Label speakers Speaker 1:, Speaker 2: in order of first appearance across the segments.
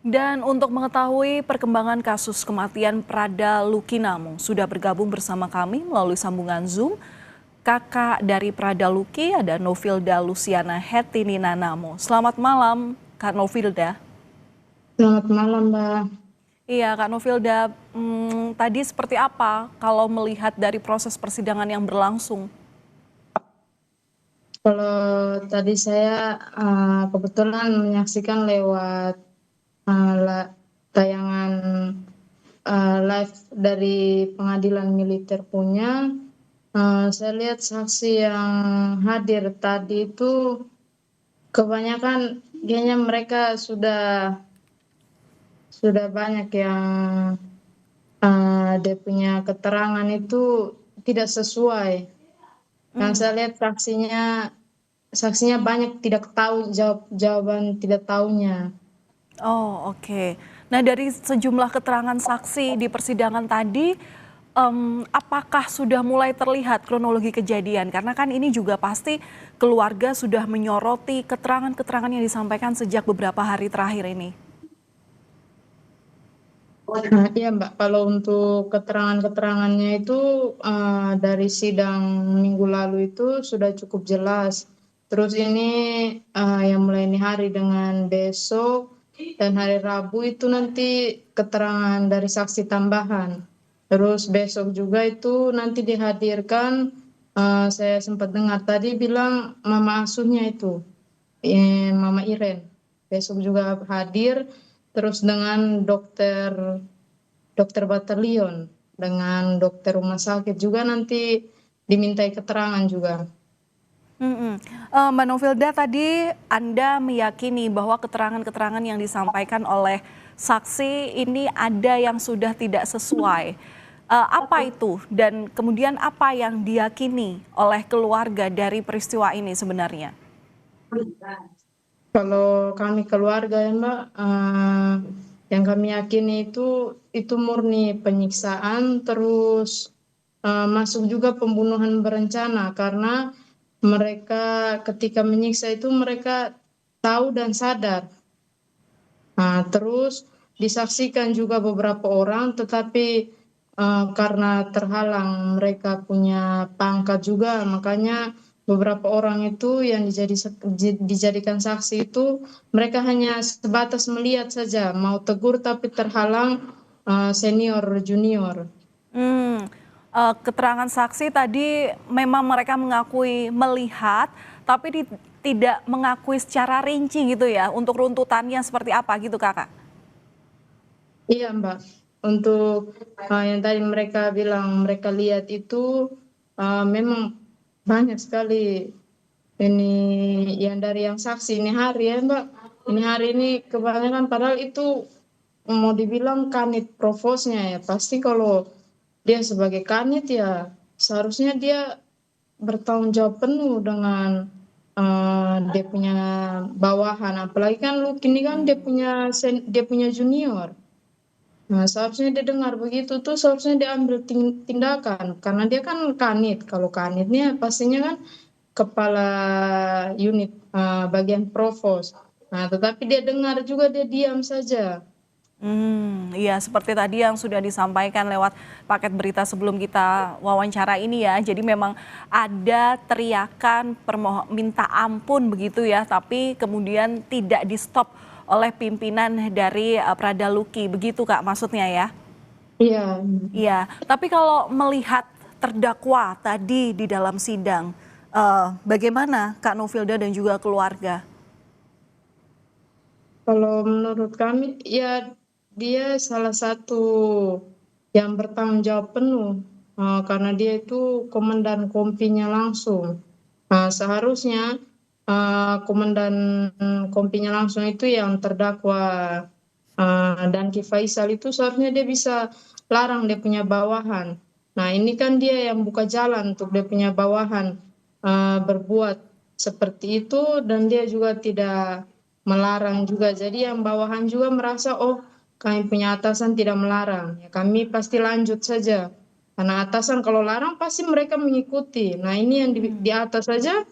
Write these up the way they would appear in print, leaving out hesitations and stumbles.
Speaker 1: Dan untuk mengetahui perkembangan kasus kematian Prada Luki sudah bergabung bersama kami melalui sambungan Zoom. Kakak dari Prada Luki ada Novilda Luciana Hetini Nanamo. Selamat malam, Kak Novilda.
Speaker 2: Selamat malam, Mbak.
Speaker 1: Iya, Kak Novilda, tadi seperti apa kalau melihat dari proses persidangan yang berlangsung?
Speaker 2: Kalau tadi saya kebetulan menyaksikan lewat tayangan live dari pengadilan militer punya, saya lihat saksi yang hadir tadi itu kebanyakan kayaknya mereka sudah banyak yang dia punya keterangan itu tidak sesuai. Yang saya lihat saksinya banyak tidak tahu jawaban tidak tahunya.
Speaker 1: Oh, oke. Nah, dari sejumlah keterangan saksi di persidangan tadi, apakah sudah mulai terlihat kronologi kejadian? Karena kan ini juga pasti keluarga sudah menyoroti keterangan-keterangan yang disampaikan sejak beberapa hari terakhir ini.
Speaker 2: Nah, iya Mbak, kalau untuk keterangan-keterangannya itu dari sidang minggu lalu itu sudah cukup jelas. Terus ini yang mulai ini hari dengan besok dan hari Rabu itu nanti keterangan dari saksi tambahan. Terus besok juga itu nanti dihadirkan, saya sempat dengar tadi bilang mama asuhnya itu, Mama Iren. Besok juga hadir, terus dengan dokter batalion, dengan dokter rumah sakit juga nanti dimintai keterangan juga.
Speaker 1: Mm-mm. Mbak Novilda, tadi Anda meyakini bahwa keterangan-keterangan yang disampaikan oleh saksi ini ada yang sudah tidak sesuai. Apa itu dan kemudian apa yang diyakini oleh keluarga dari peristiwa ini sebenarnya?
Speaker 2: Kalau kami keluarga ya Mbak, yang kami yakini itu murni penyiksaan, terus masuk juga pembunuhan berencana karena mereka ketika menyiksa itu mereka tahu dan sadar. Nah, terus disaksikan juga beberapa orang, tetapi karena terhalang mereka punya pangkat juga, makanya beberapa orang itu yang dijadikan saksi itu mereka hanya sebatas melihat saja, mau tegur tapi terhalang senior junior.
Speaker 1: Hmm, keterangan saksi tadi memang mereka mengakui melihat, tapi tidak mengakui secara rinci gitu ya, untuk runtutannya seperti apa gitu kakak?
Speaker 2: Iya Mbak, untuk yang tadi mereka bilang mereka lihat itu memang banyak sekali. Ini yang dari yang saksi ini hari ya Mbak. Ini hari ini kebanyakan padahal itu mau dibilang kanit provosnya ya. Pasti kalau dia sebagai kanit ya seharusnya dia bertanggung jawab penuh dengan dia punya bawahan. Apalagi kan Lucky ini kan dia punya junior. Nah, seharusnya dia dengar begitu tuh seharusnya dia ambil tindakan karena dia kan kanit. Kalau kanitnya pastinya kan kepala unit bagian provos. Nah, tetapi dia dengar juga dia diam saja.
Speaker 1: Iya seperti tadi yang sudah disampaikan lewat paket berita sebelum kita wawancara ini ya. Jadi memang ada teriakan minta ampun begitu ya, tapi kemudian tidak di-stop oleh pimpinan dari Prada Luki. Begitu Kak maksudnya ya?
Speaker 2: Iya,
Speaker 1: Iya, tapi kalau melihat terdakwa tadi di dalam sidang, bagaimana Kak Novilda dan juga keluarga?
Speaker 2: kalau menurut kami ya dia salah satu yang bertanggung jawab penuh karena dia itu komandan kompinya langsung. Seharusnya komandan kompinya langsung itu yang terdakwa dan Ki Faisal itu seharusnya dia bisa larang dia punya bawahan. Nah ini kan dia yang buka jalan untuk dia punya bawahan berbuat seperti itu dan dia juga tidak melarang juga. Jadi yang bawahan juga merasa oh kami punya atasan tidak melarang, ya kami pasti lanjut saja. Karena atasan kalau larang pasti mereka mengikuti. Nah ini yang di atas saja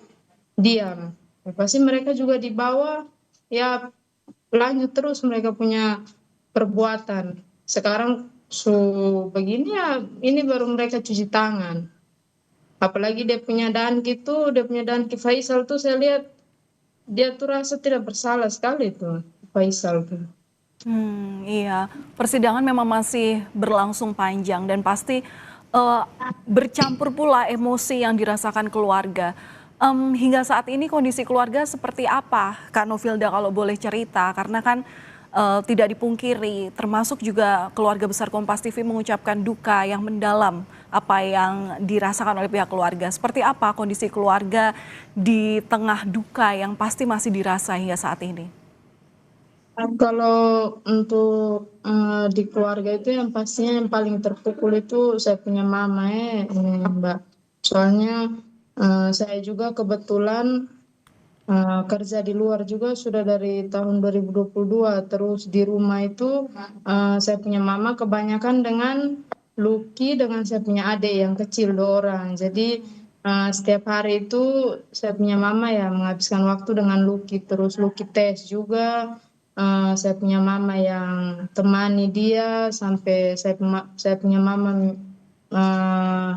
Speaker 2: diam. Ya, pasti mereka juga di bawah ya lanjut terus mereka punya perbuatan. Sekarang begini ya, ini baru mereka cuci tangan. Apalagi dia punya Danki tuh, dia punya Danki Faisal tuh saya lihat dia tuh rasa tidak bersalah sekali tuh Faisal tuh.
Speaker 1: Iya, persidangan memang masih berlangsung panjang dan pasti eh, bercampur pula emosi yang dirasakan keluarga. Hingga saat ini kondisi keluarga seperti apa, Kak Novilda kalau boleh cerita? Karena kan tidak dipungkiri, termasuk juga keluarga besar Kompas TV mengucapkan duka yang mendalam apa yang dirasakan oleh pihak keluarga. Seperti apa kondisi keluarga di tengah duka yang pasti masih dirasa hingga saat ini?
Speaker 2: Kalau untuk di keluarga itu yang pastinya yang paling terpukul itu saya punya mama Mbak. Soalnya saya juga kebetulan kerja di luar juga sudah dari tahun 2022. Terus di rumah itu saya punya mama kebanyakan dengan Lucky dengan saya punya adik yang kecil 2 orang. Jadi setiap hari itu saya punya mama ya menghabiskan waktu dengan Lucky. Terus Lucky tes juga. Saya punya mama yang temani dia sampai saya punya mama eh,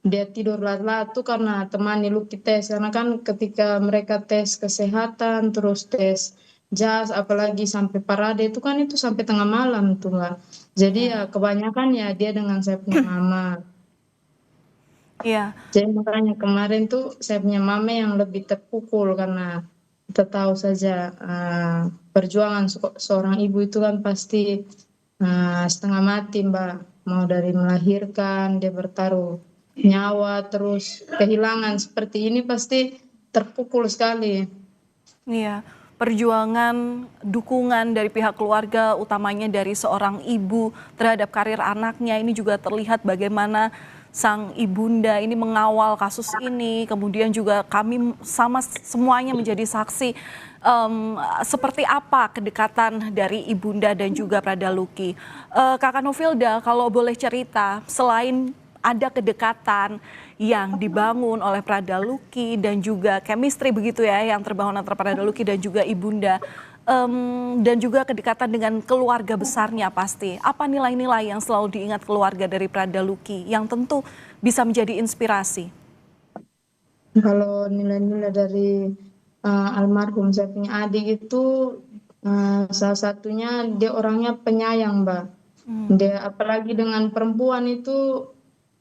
Speaker 2: dia tidur lat-lat tuh karena temani Lucky tes. Karena kan ketika mereka tes kesehatan terus tes jas apalagi sampai parade itu kan itu sampai tengah malam tuh Mbak. Jadi ya
Speaker 1: Ya.
Speaker 2: kebanyakan ya dia dengan saya punya mama.
Speaker 1: Iya.
Speaker 2: Jadi makanya kemarin tuh saya punya mama yang lebih terpukul karena kita tahu saja perjuangan seorang ibu itu kan pasti setengah mati Mbak. Mau dari melahirkan, dia bertaruh nyawa, terus kehilangan seperti ini pasti terpukul sekali.
Speaker 1: Iya, perjuangan dukungan dari pihak keluarga, utamanya dari seorang ibu terhadap karir anaknya, ini juga terlihat bagaimana sang ibunda ini mengawal kasus ini, kemudian juga kami sama semuanya menjadi saksi seperti apa kedekatan dari ibunda dan juga Prada Luki. Kakak Novilda, kalau boleh cerita, selain ada kedekatan yang dibangun oleh Prada Luki dan juga chemistry begitu ya yang terbangun antara Prada Luki dan juga ibunda dan juga kedekatan dengan keluarga besarnya pasti. Apa nilai-nilai yang selalu diingat keluarga dari Prada Luki yang tentu bisa menjadi inspirasi?
Speaker 2: Kalau nilai-nilai dari almarhum saya punya adik itu salah satunya dia orangnya penyayang, Mbak. Dia apalagi dengan perempuan itu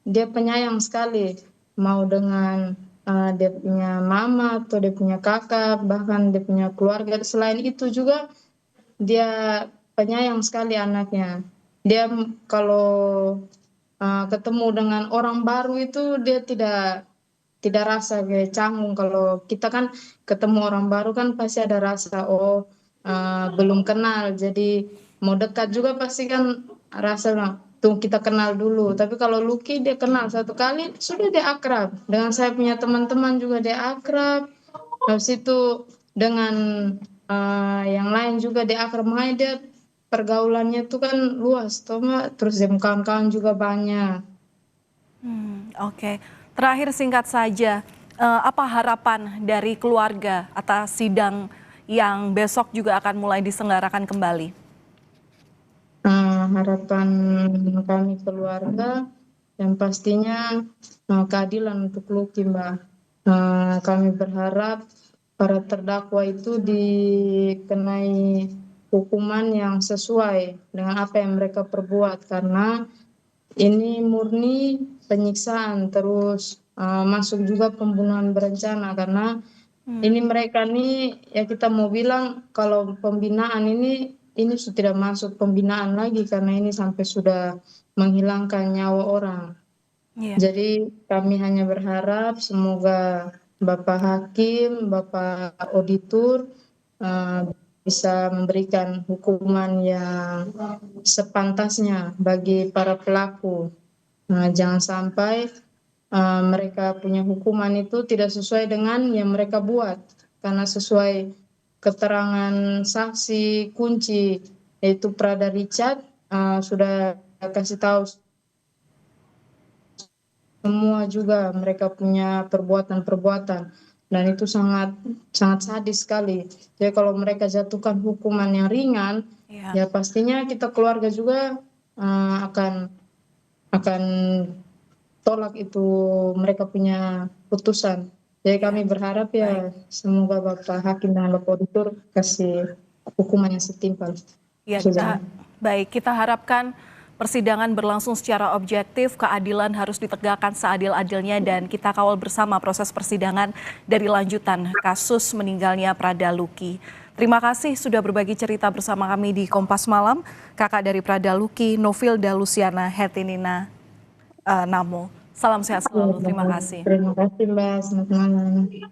Speaker 2: dia penyayang sekali. Mau dengan dia punya mama atau dia punya kakak, bahkan dia punya keluarga. Selain itu juga dia penyayang sekali anaknya. Dia kalau ketemu dengan orang baru itu dia tidak rasa kayak canggung. Kalau kita kan ketemu orang baru kan pasti ada rasa belum kenal jadi mau dekat juga pasti kan rasa tuh kita kenal dulu. Tapi kalau Lucky dia kenal 1 kali sudah dia akrab dengan saya punya teman-teman juga dia akrab. Habis itu dengan yang lain juga dia akrab, makanya dia pergaulannya tuh kan luas toh Mbak. Terus dia kawan-kawan juga banyak.
Speaker 1: Oke, terakhir singkat saja, apa harapan dari keluarga atas sidang yang besok juga akan mulai diselenggarakan kembali?
Speaker 2: Harapan kami keluarga yang pastinya keadilan untuk Lucky, Mbak. Kami berharap para terdakwa itu dikenai hukuman yang sesuai dengan apa yang mereka perbuat karena ini murni penyiksaan terus masuk juga pembunuhan berencana karena ini mereka nih ya kita mau bilang kalau pembinaan ini sudah tidak masuk pembinaan lagi karena ini sampai sudah menghilangkan nyawa orang.
Speaker 1: Iya.
Speaker 2: Jadi kami hanya berharap semoga Bapak Hakim, Bapak Auditor eh, bisa memberikan hukuman yang sepantasnya bagi para pelaku. Jangan sampai mereka punya hukuman itu tidak sesuai dengan yang mereka buat. Karena sesuai keterangan saksi kunci yaitu Prada Richard sudah kasih tahu semua juga mereka punya perbuatan-perbuatan. dan itu sangat sangat sadis sekali. Jadi kalau mereka jatuhkan hukuman yang ringan,
Speaker 1: Ya,
Speaker 2: ya pastinya kita keluarga juga akan tolak itu mereka punya putusan. Jadi kami
Speaker 1: ya,
Speaker 2: berharap
Speaker 1: baik.
Speaker 2: ya semoga Bapak Hakim dan Bapak Auditor kasih hukuman yang setimpal.
Speaker 1: Ya,
Speaker 2: Suzana.
Speaker 1: kita harapkan persidangan berlangsung secara objektif, keadilan harus ditegakkan seadil-adilnya dan kita kawal bersama proses persidangan dari lanjutan kasus meninggalnya Prada Luki. Terima kasih sudah berbagi cerita bersama kami di Kompas Malam, kakak dari Prada Luki, Novilda Luciana Hertinina Namo. Salam sehat selalu, terima kasih.
Speaker 2: Terima kasih Mbak, selamat malam.